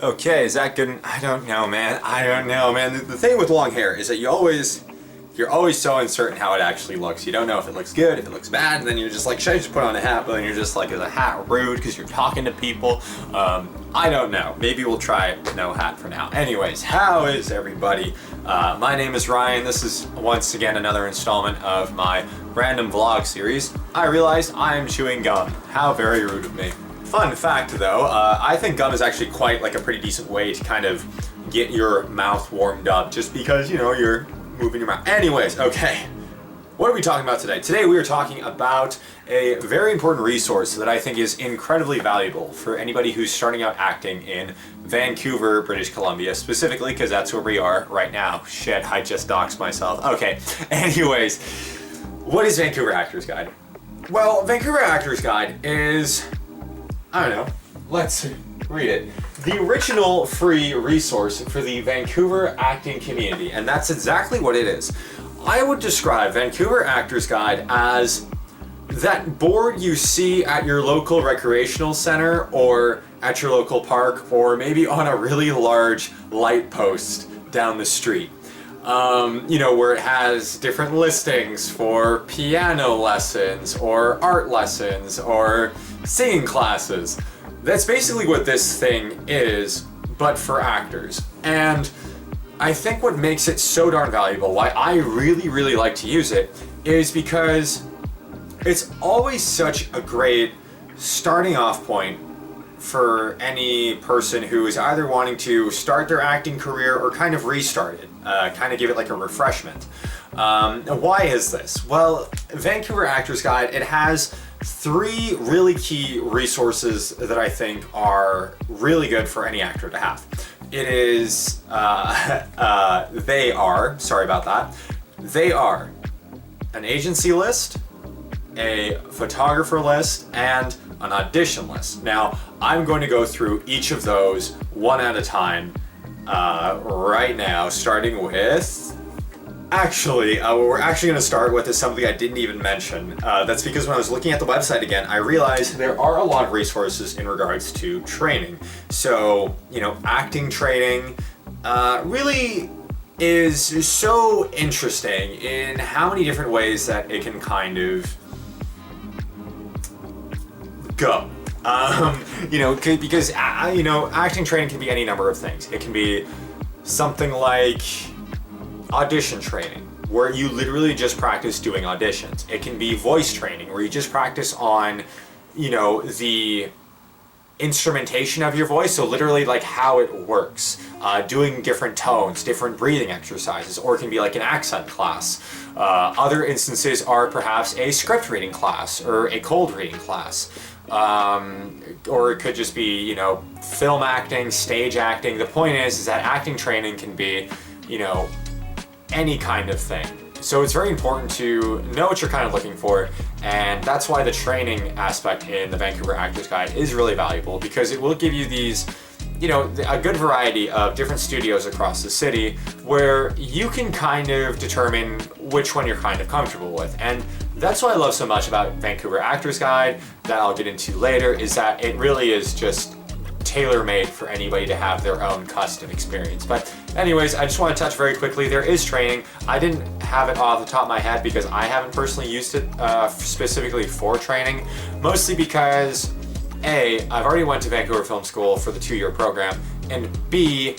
Okay, is that good? I don't know, man. I don't know, man. The thing with long hair is that you're always so uncertain how it actually looks. You don't know if it looks good, if it looks bad, and then you're just like, should I just put on a hat? But then you're just like, is a hat rude because you're talking to people? I don't know. Maybe we'll try no hat for now. Anyways, how is everybody? My name is Ryan. This is once again another installment of my random vlog series. I realized I am chewing gum. How very rude of me. Fun fact though, I think gum is actually quite like a pretty decent way to kind of get your mouth warmed up just because, you know, you're moving your mouth. Anyways, okay. What are we talking about today? Today we are talking about a very important resource that I think is incredibly valuable for anybody who's starting out acting in Vancouver, British Columbia, specifically because that's where we are right now. Shit, I just doxed myself. Okay, anyways, what is Vancouver Actors Guide? Well, Vancouver Actors Guide is, I don't know, let's read it. The original free resource for the Vancouver acting community, and that's exactly what it is. I would describe Vancouver Actors Guide as that board you see at your local recreational center or at your local park or maybe on a really large light post down the street. You know, where it has different listings for piano lessons or art lessons or singing classes. That's basically what this thing is, but for actors. And I think what makes it so darn valuable, why I really like to use it, is because it's always such a great starting off point for any person who is either wanting to start their acting career or kind of restart it, kind of give it like a refreshment. Why is this? Well, Vancouver Actors Guide, it has three really key resources that I think are really good for any actor to have. It is, they are an agency list, a photographer list, and an audition list. Now, I'm going to go through each of those one at a time right now, starting with... Actually, what we're actually going to start with is something I didn't even mention. That's because when I was looking at the website again, I realized there are a lot of resources in regards to training. So, you know, acting training really is so interesting in how many different ways that it can kind of go. You know, because, you know, acting training can be any number of things. It can be something like audition training, where you literally just practice doing auditions. It can be voice training, where you just practice on, you know, the instrumentation of your voice, so literally like how it works, doing different tones, different breathing exercises, or it can be like an accent class. Other instances are perhaps a script reading class or a cold reading class. Or it could just be, you know, film acting, stage acting. The point is that acting training can be, you know, any kind of thing. So it's very important to know what you're kind of looking for, and that's why the training aspect in the Vancouver Actors Guide is really valuable, because it will give you these, you know, a good variety of different studios across the city where you can kind of determine which one you're kind of comfortable with. And that's what I love so much about Vancouver Actors Guide, that I'll get into later, is that it really is just tailor-made for anybody to have their own custom experience. But anyways, I just want to touch very quickly, there is training. I didn't have it off the top of my head because I haven't personally used it specifically for training, mostly because A, I've already went to Vancouver Film School for the 2-year program, and B,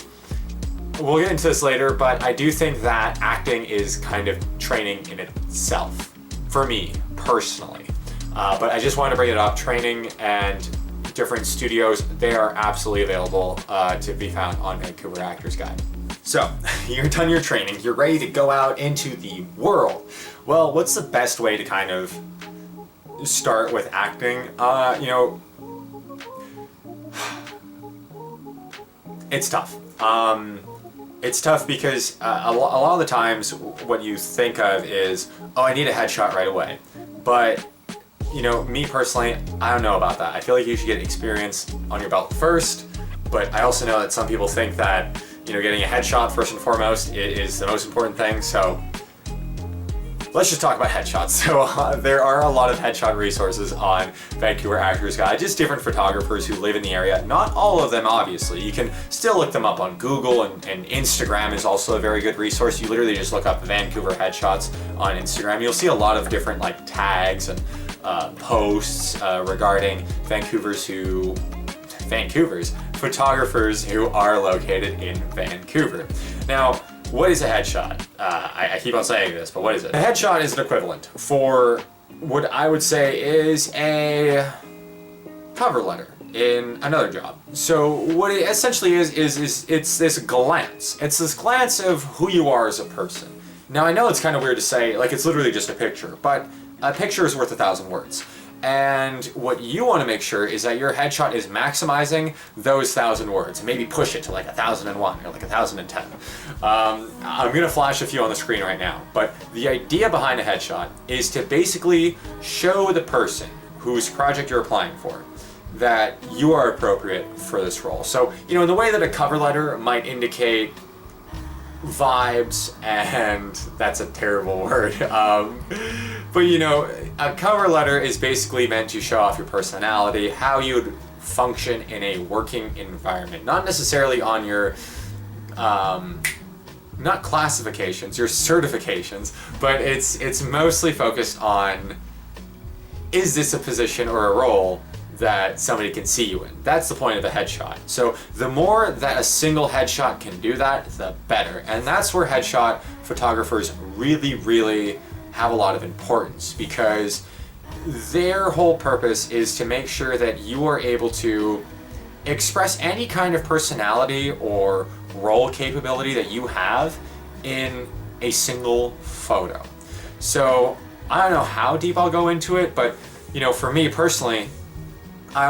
we'll get into this later, but I do think that acting is kind of training in itself, for me, personally. But I just wanted to bring it up, training and different studios, they are absolutely available to be found on Vancouver Actors Guide. So, you're done your training, you're ready to go out into the world. Well, what's the best way to kind of start with acting? You know, it's tough. It's tough because a lot of the times what you think of is, oh, I need a headshot right away. But you know, me personally, I don't know about that. I feel like you should get experience on your belt first, but I also know that some people think that, you know, getting a headshot first and foremost is the most important thing. So let's just talk about headshots. So there are a lot of headshot resources on Vancouver Actors Guide, just different photographers who live in the area. Not all of them, obviously. You can still look them up on Google, and Instagram is also a very good resource. You literally just look up Vancouver headshots on Instagram. You'll see a lot of different like tags and posts regarding Vancouver's photographers who are located in Vancouver. Now, what is a headshot? I keep on saying this, but what is it? A headshot is an equivalent for what I would say is a cover letter in another job. So what it essentially is it's this glance. It's this glance of who you are as a person. Now, I know it's kind of weird to say, like, it's literally just a picture, but a picture is worth 1,000 words. And what you want to make sure is that your headshot is maximizing those 1,000 words. Maybe push it to like 1,001 or like 1,010. I'm going to flash a few on the screen right now. But the idea behind a headshot is to basically show the person whose project you're applying for that you are appropriate for this role. So, in the way that a cover letter might indicate vibes, and that's a terrible word, but a cover letter is basically meant to show off your personality, how you'd function in a working environment, not necessarily on your not classifications, your certifications, but it's mostly focused on, is this a position or a role that somebody can see you in? That's the point of a headshot. So the more that a single headshot can do that, the better. And that's where headshot photographers really, really have a lot of importance, because their whole purpose is to make sure that you are able to express any kind of personality or role capability that you have in a single photo. So I don't know how deep I'll go into it, but for me personally, I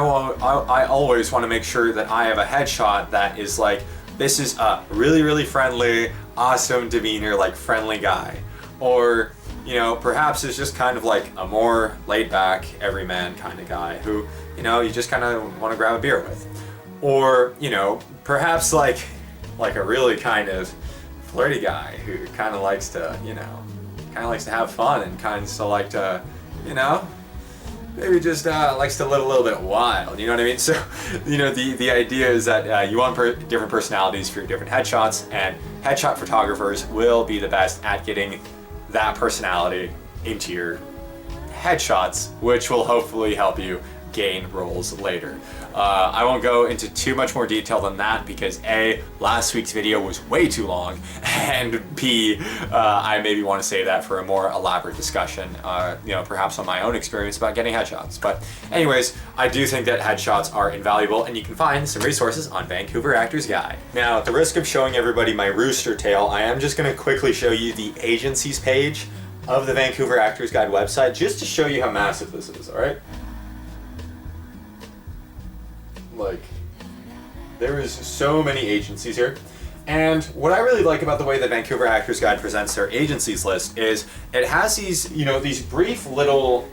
always want to make sure that I have a headshot that is like, this is a really, really friendly, awesome demeanor, like friendly guy. Or, perhaps it's just kind of like a more laid back, everyman kind of guy who, you just kind of want to grab a beer with. Or, perhaps like a really kind of flirty guy who kind of likes to, have fun and kind of like to, maybe just likes to live a little bit wild, you know what I mean? So, the idea is that you want different personalities for your different headshots, and headshot photographers will be the best at getting that personality into your headshots, which will hopefully help you gain roles later. I won't go into too much more detail than that because A, last week's video was way too long, and B, I maybe want to save that for a more elaborate discussion, perhaps on my own experience about getting headshots. But anyways, I do think that headshots are invaluable, and you can find some resources on Vancouver Actors Guide. Now, at the risk of showing everybody my rooster tail, I am just going to quickly show you the agencies page of the Vancouver Actors Guide website, just to show you how massive this is, alright? Like, there is so many agencies here. And what I really like about the way that Vancouver Actors Guide presents their agencies list is it has these, these brief little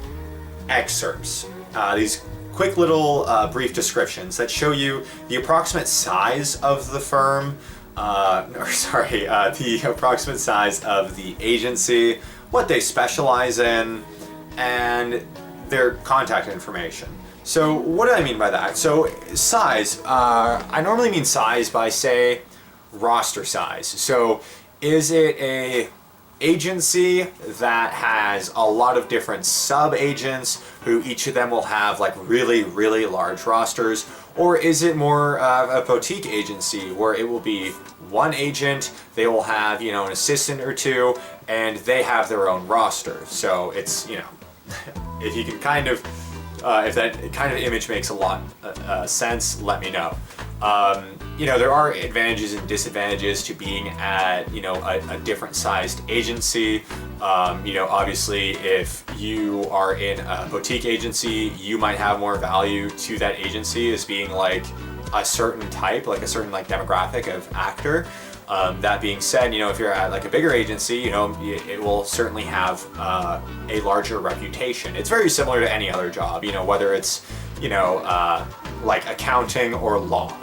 excerpts, these quick little brief descriptions that show you the approximate size of the firm, the approximate size of the agency, what they specialize in, and their contact information. So what do I mean by that? So size, I normally mean size by, say, roster size. So is it a agency that has a lot of different sub-agents who each of them will have like really, really large rosters? Or is it more of a boutique agency where it will be one agent, they will have, an assistant or two, and they have their own roster. So it's, if you can kind of, if that kind of image makes a lot sense, let me know. There are advantages and disadvantages to being at, a different sized agency. Obviously, if you are in a boutique agency, you might have more value to that agency as being like a certain type, like a certain demographic of actor. That being said, if you're at like a bigger agency, it will certainly have a larger reputation. It's very similar to any other job, whether it's, like accounting or law,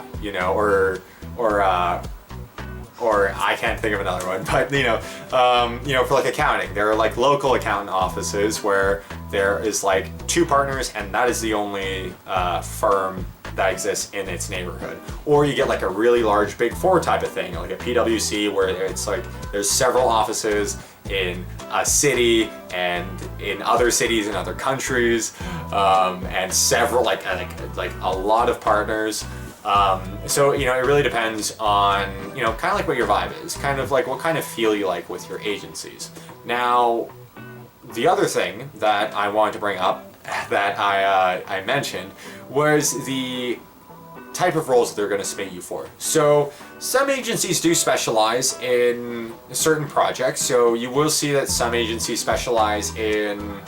or I can't think of another one, but for like accounting, there are like local accountant offices where there is like 2 partners and that is the only firm that exists in its neighborhood. Or you get like a really large Big Four type of thing, like a PwC, where it's like there's several offices in a city and in other cities in other countries, and several like a lot of partners. So it really depends on kind of like what your vibe is, kind of like what kind of feel you like with your agencies. Now, the other thing that I wanted to bring up that I mentioned was the type of roles that they're going to submit you for. So some agencies do specialize in certain projects. So you will see that some agencies specialize in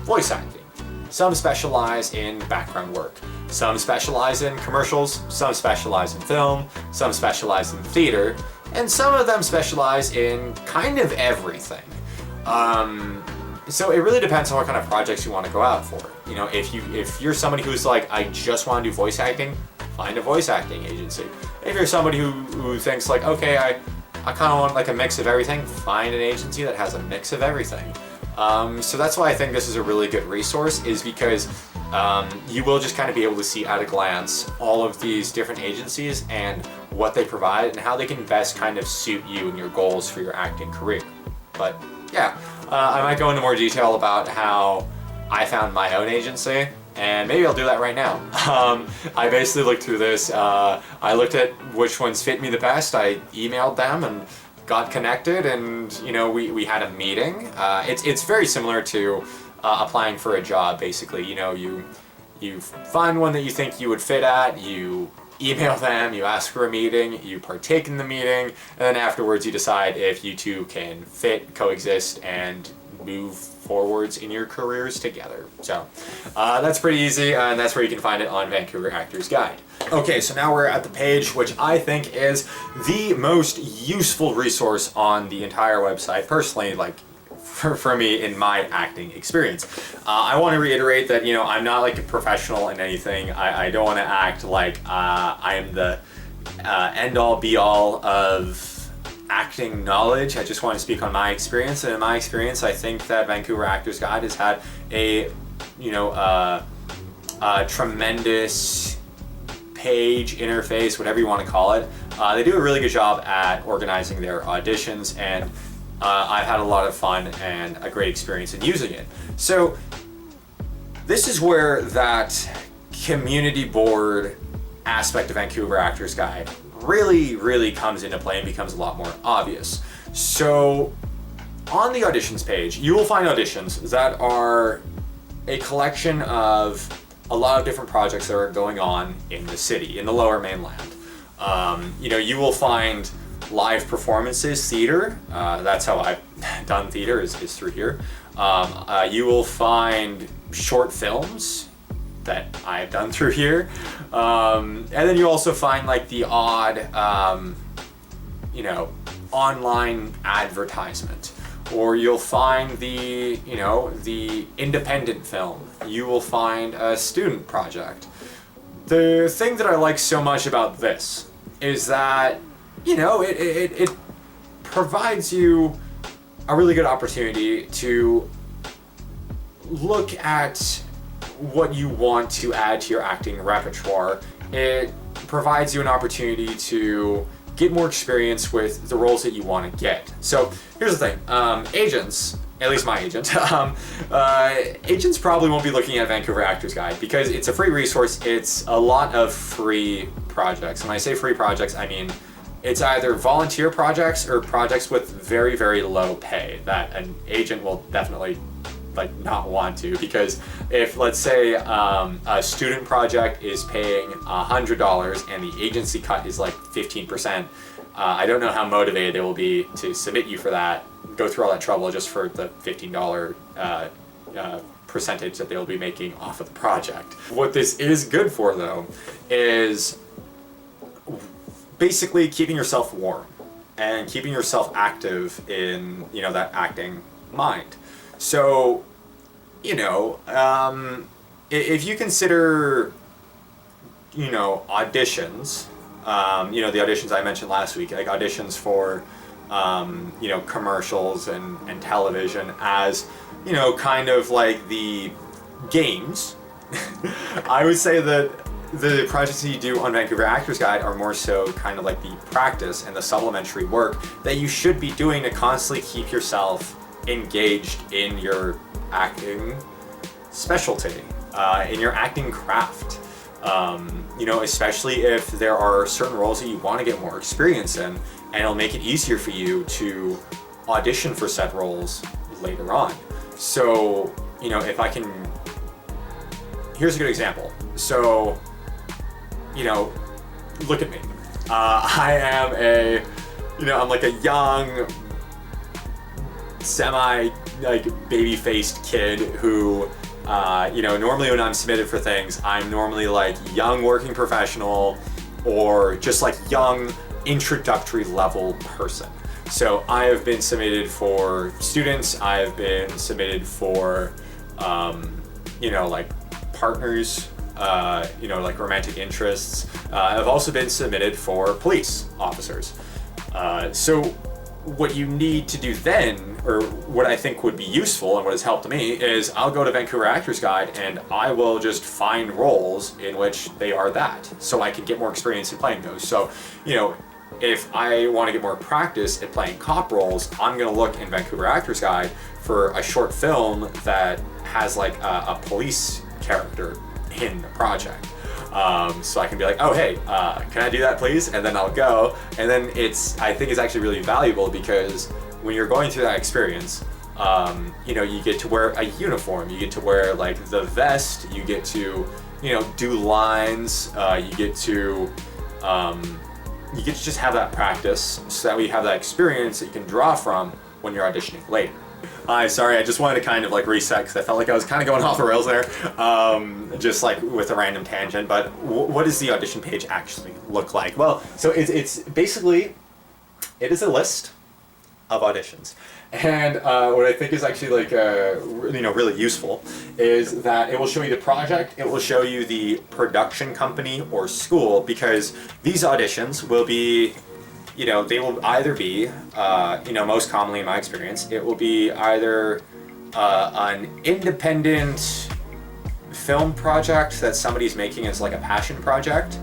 voice acting. Some specialize in background work. Some specialize in commercials. Some specialize in film. Some specialize in theater. And some of them specialize in kind of everything. So it really depends on what kind of projects you want to go out for. If you're somebody who's like, I just want to do voice acting, find a voice acting agency. If you're somebody who thinks like, okay, I kind of want like a mix of everything, find an agency that has a mix of everything. So that's why I think this is a really good resource, is because you will just kind of be able to see at a glance all of these different agencies and what they provide and how they can best kind of suit you and your goals for your acting career. But yeah, I might go into more detail about how I found my own agency, and maybe I'll do that right now. I basically looked through this. I looked at which ones fit me the best. I emailed them and got connected, and we had a meeting. It's very similar to applying for a job. Basically, you find one that you think you would fit at. You email them, you ask for a meeting, you partake in the meeting, and then afterwards you decide if you two can fit, coexist, and move forwards in your careers together. So that's pretty easy, and that's where you can find it on Vancouver Actors Guide. Okay, so now we're at the page which I think is the most useful resource on the entire website, personally, like for me in my acting experience. I want to reiterate that I'm not like a professional in anything. I don't want to act like I am the end all be all of acting knowledge. I just want to speak on my experience, and in my experience I think that Vancouver Actors Guide has had a tremendous page, interface, whatever you want to call it. They do a really good job at organizing their auditions, and I've had a lot of fun and a great experience in using it. So this is where that community board aspect of Vancouver Actors Guide really comes into play and becomes a lot more obvious. So on the auditions page, you will find auditions that are a collection of a lot of different projects that are going on in the city, in the Lower Mainland. You will find live performances, theater. That's how I've done theater, is through here. You will find short films that I've done through here. And then you also find like the odd, online advertisement. Or you'll find the independent film. You will find a student project. The thing that I like so much about this is that it provides you a really good opportunity to look at what you want to add to your acting repertoire. It provides you an opportunity to get more experience with the roles that you want to get. So here's the thing, agents, at least my agent, agents probably won't be looking at Vancouver Actors Guide because it's a free resource. It's a lot of free projects. When I say free projects, I mean it's either volunteer projects or projects with very, very low pay that an agent will definitely not want to, because if, let's say, a student project is paying $100 and the agency cut is like 15%, I don't know how motivated they will be to submit you for that, go through all that trouble just for the $15 percentage that they'll be making off of the project. What this is good for, though, is basically keeping yourself warm and keeping yourself active in that acting mind. So if you consider auditions the auditions I mentioned last week, like auditions for, commercials and television as, kind of like the games. I would say that the projects that you do on Vancouver Actors Guide are more so kind of like the practice and the supplementary work that you should be doing to constantly keep yourself engaged in your acting specialty, in your acting craft. Especially if there are certain roles that you want to get more experience in, and it'll make it easier for you to audition for said roles later on. So, if I can, here's a good example. So, look at me. I am I'm like a young, baby-faced kid who, normally when I'm submitted for things, I'm normally like young working professional or just like young introductory level person. So I have been submitted for students, I've been submitted for, partners, like romantic interests. I've also been submitted for police officers. So what you need to do then, or what I think would be useful and what has helped me, is I'll go to Vancouver Actors Guide and I will just find roles in which they are that, so I can get more experience in playing those. So, if I want to get more practice at playing cop roles, I'm going to look in Vancouver Actors Guide for a short film that has like a police character in the project. So I can be like, oh, hey, can I do that please? And then I'll go. And then I think it's actually really valuable because when you're going through that experience, you get to wear a uniform, you get to wear like the vest, you get to, do lines, you get to just have that practice so that we have that experience that you can draw from when you're auditioning later. Hi, sorry, I just wanted to kind of like reset because I felt like I was kind of going off the rails there, just like with a random tangent. But what does the audition page actually look like? Well, so it's basically, it is a list of auditions. And what I think is actually like, really useful is that it will show you the project, it will show you the production company or school, because these auditions will be, they will either be, most commonly in my experience, it will be either an independent film project that somebody's making as like a passion project.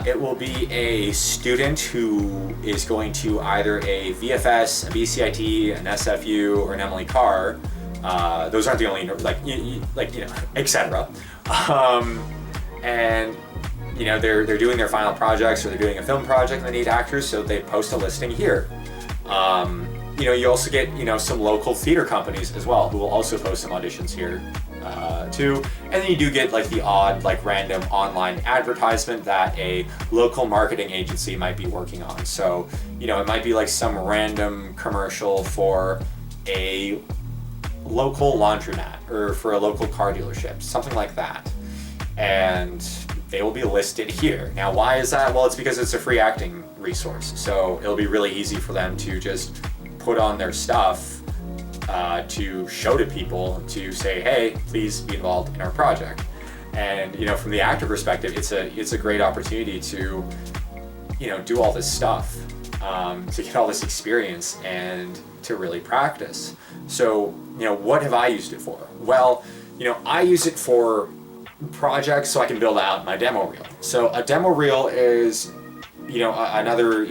It will be a student who is going to either a VFS, a BCIT, an SFU, or an Emily Carr. Those aren't the only, etc. And they're doing their final projects, or they're doing a film project and they need actors, so they post a listing here. You also get, some local theater companies as well who will also post some auditions here too. And then you do get like the odd, like random online advertisement that a local marketing agency might be working on. So, it might be like some random commercial for a local laundromat or for a local car dealership, something like that. And they will be listed here. Now, why is that? Well, it's because it's a free acting resource. So it'll be really easy for them to just put on their stuff to show to people, to say, hey, please be involved in our project. And from the actor perspective, it's a great opportunity to do all this stuff, to get all this experience and to really practice. So what have I used it for? Well, I use it for projects so I can build out my demo reel. So a demo reel is another,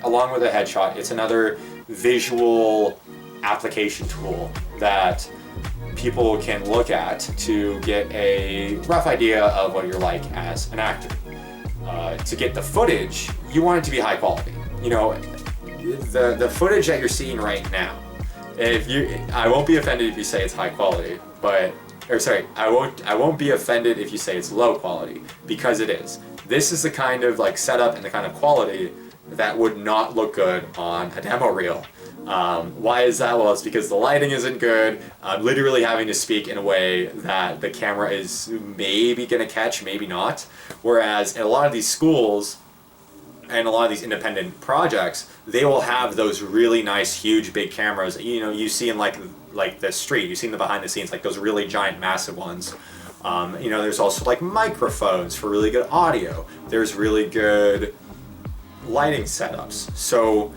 along with a headshot, it's another visual application tool that people can look at to get a rough idea of what you're like as an actor. To get the footage, you want it to be high quality. The footage that you're seeing right now, I won't be offended if you say it's high quality, I won't be offended if you say it's low quality, because it is. This is the kind of like setup and the kind of quality that would not look good on a demo reel. Why is that? Well, it's because the lighting isn't good. I'm literally having to speak in a way that the camera is maybe going to catch, maybe not. Whereas in a lot of these schools and a lot of these independent projects, they will have those really nice, huge, big cameras. You see in like the street, you see in the behind the scenes, like those really giant, massive ones, There's also like microphones for really good audio. There's really good lighting setups. So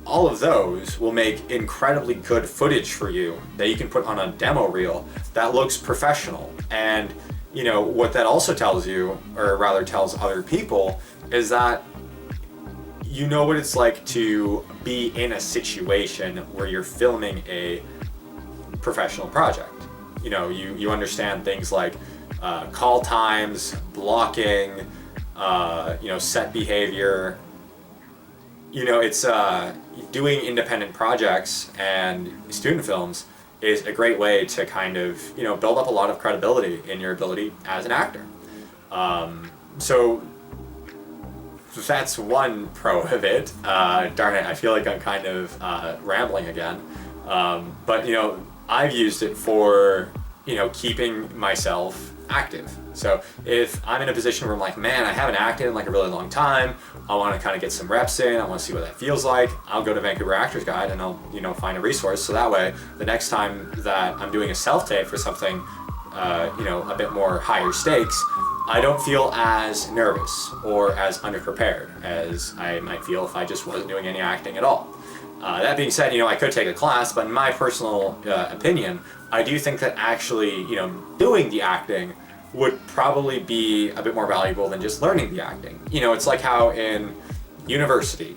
all of those will make incredibly good footage for you that you can put on a demo reel that looks professional. And what that also tells you, or rather tells other people, is that you know what it's like to be in a situation where you're filming a professional project. You understand things like call times, blocking, set behavior. It's doing independent projects and student films is a great way to kind of, build up a lot of credibility in your ability as an actor. So that's one pro of it. Darn it, I feel like I'm kind of rambling again. But I've used it for, keeping myself active. So if I'm in a position where I'm like, man, I haven't acted in like a really long time, I want to kind of get some reps in, I want to see what that feels like, I'll go to Vancouver Actors Guide and I'll, find a resource. So that way, the next time that I'm doing a self-tape for something, a bit more higher stakes, I don't feel as nervous or as underprepared as I might feel if I just wasn't doing any acting at all. That being said, I could take a class, but in my personal opinion, I do think that actually, doing the acting would probably be a bit more valuable than just learning the acting. It's like how in university,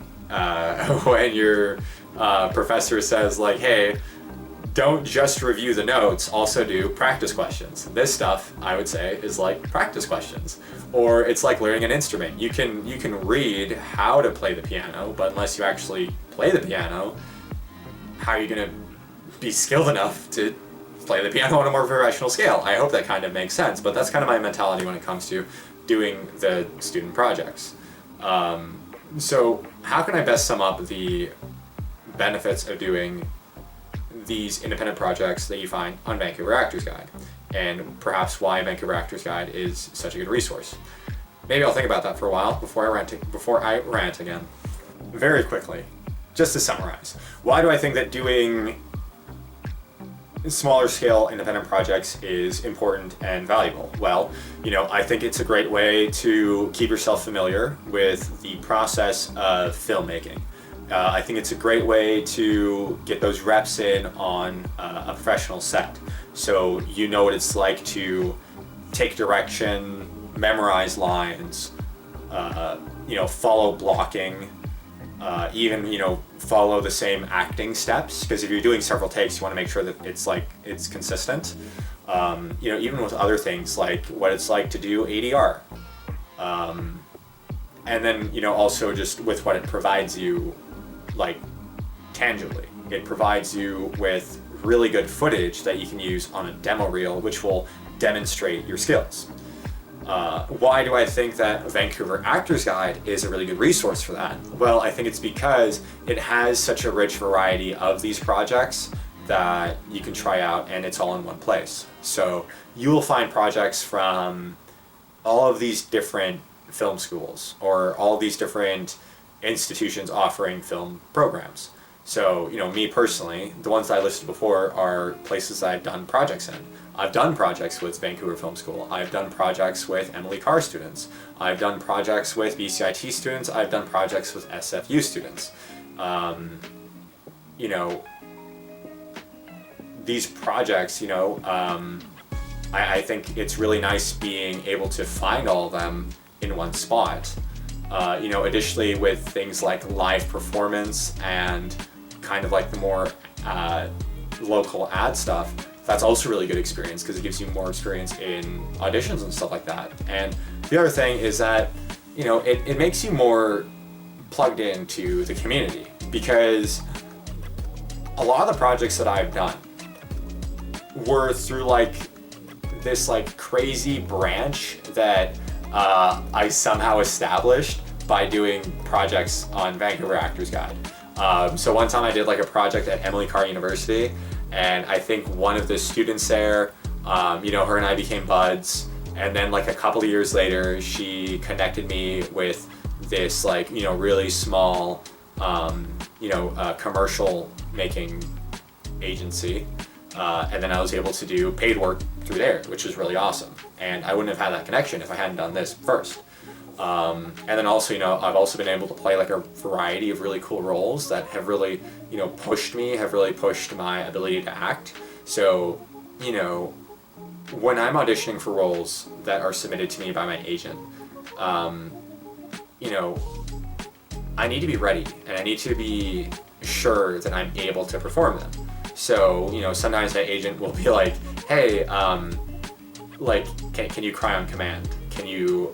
when your professor says like, hey, don't just review the notes, also do practice questions. This stuff, I would say, is like practice questions. Or it's like learning an instrument. You can read how to play the piano, but unless you actually play the piano, how are you going to be skilled enough to play the piano on a more professional scale? I hope that kind of makes sense, but that's kind of my mentality when it comes to doing the student projects. So how can I best sum up the benefits of doing these independent projects that you find on Vancouver Actors Guide, and perhaps why Vancouver Actors Guide is such a good resource? Maybe I'll think about that for a while before I rant again. Very quickly, just to summarize, why do I think that doing smaller scale independent projects is important and valuable? Well, I think it's a great way to keep yourself familiar with the process of filmmaking. I think it's a great way to get those reps in on a professional set. So you know what it's like to take direction, memorize lines, follow blocking, even, follow the same acting steps. Because if you're doing several takes, you want to make sure that it's consistent. Even with other things like what it's like to do ADR. And then, also just with what it provides you, like tangibly. It provides you with really good footage that you can use on a demo reel, which will demonstrate your skills. Why do I think that Vancouver Actors Guide is a really good resource for that? Well, I think it's because it has such a rich variety of these projects that you can try out, and it's all in one place. So you will find projects from all of these different film schools or all these different institutions offering film programs. So, me personally, the ones that I listed before are places that I've done projects in. I've done projects with Vancouver Film School. I've done projects with Emily Carr students. I've done projects with BCIT students. I've done projects with SFU students. These projects, I think it's really nice being able to find all of them in one spot. Additionally with things like live performance and kind of like the more local ad stuff, that's also really good experience because it gives you more experience in auditions and stuff like that. And the other thing is that, it makes you more plugged into the community, because a lot of the projects that I've done were through this crazy branch that I somehow established by doing projects on Vancouver Actors Guide. So one time I did a project at Emily Carr University, and I think one of the students there, her and I became buds, and then a couple of years later, she connected me with this really small, commercial making agency And then I was able to do paid work through there, which was really awesome. And I wouldn't have had that connection if I hadn't done this first. And then also, I've also been able to play like a variety of really cool roles that have really, pushed me, have really pushed my ability to act. So, when I'm auditioning for roles that are submitted to me by my agent, I need to be ready, and I need to be sure that I'm able to perform them. So, sometimes my agent will be like, hey, can you cry on command? Can you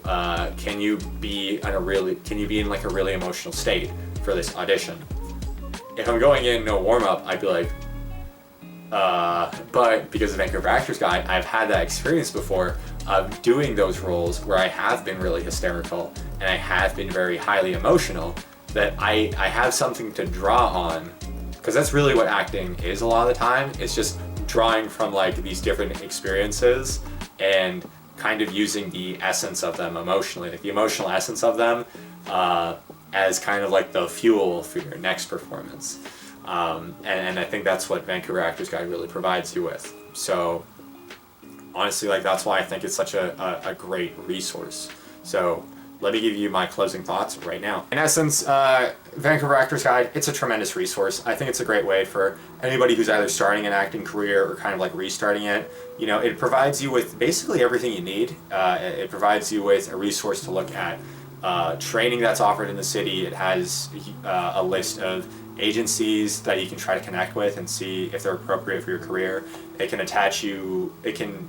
be in a really emotional state for this audition? If I'm going in no warm-up, I'd be like, but because of Vancouver Actors Guide, I've had that experience before of doing those roles where I have been really hysterical and I have been very highly emotional, that I have something to draw on, because that's really what acting is a lot of the time. It's just drawing from like these different experiences and kind of using the essence of them emotionally, like the emotional essence of them, as kind of like the fuel for your next performance. And I think that's what Vancouver Actors Guide really provides you with. So honestly, like that's why I think it's such a great resource. So let me give you my closing thoughts right now. In essence, Vancouver Actors Guide, it's a tremendous resource. I think it's a great way for anybody who's either starting an acting career or kind of like restarting it. It provides you with basically everything you need. It provides you with a resource to look at training that's offered in the city. It has a list of agencies that you can try to connect with and see if they're appropriate for your career. It can attach you, it can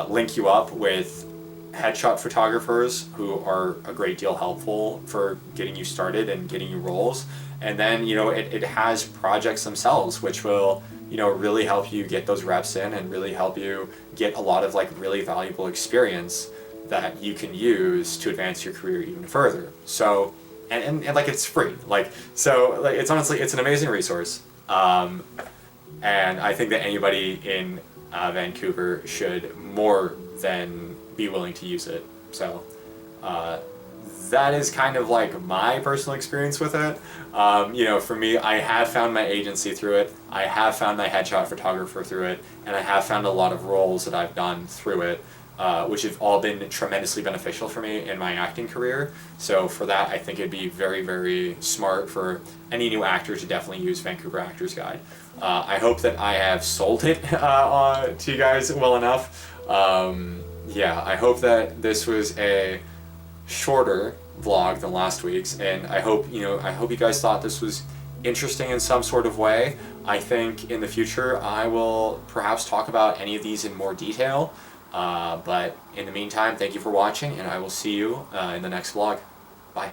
link you up with headshot photographers who are a great deal helpful for getting you started and getting you roles. And then, it has projects themselves, which will, really help you get those reps in and really help you get a lot of like really valuable experience that you can use to advance your career even further. So, and like it's free. It's honestly, it's an amazing resource. And I think that anybody in Vancouver should more than be willing to use it. So that is kind of like my personal experience with it. For me, I have found my agency through it. I have found my headshot photographer through it, and I have found a lot of roles that I've done through it, which have all been tremendously beneficial for me in my acting career. So for that, I think it'd be very, very smart for any new actor to definitely use Vancouver Actors Guide. I hope that I have sold it to you guys well enough. I hope that this was a shorter vlog than last week's, and I hope you guys thought this was interesting in some sort of way. I think in the future I will perhaps talk about any of these in more detail, but in the meantime, thank you for watching, and I will see you in the next vlog. Bye.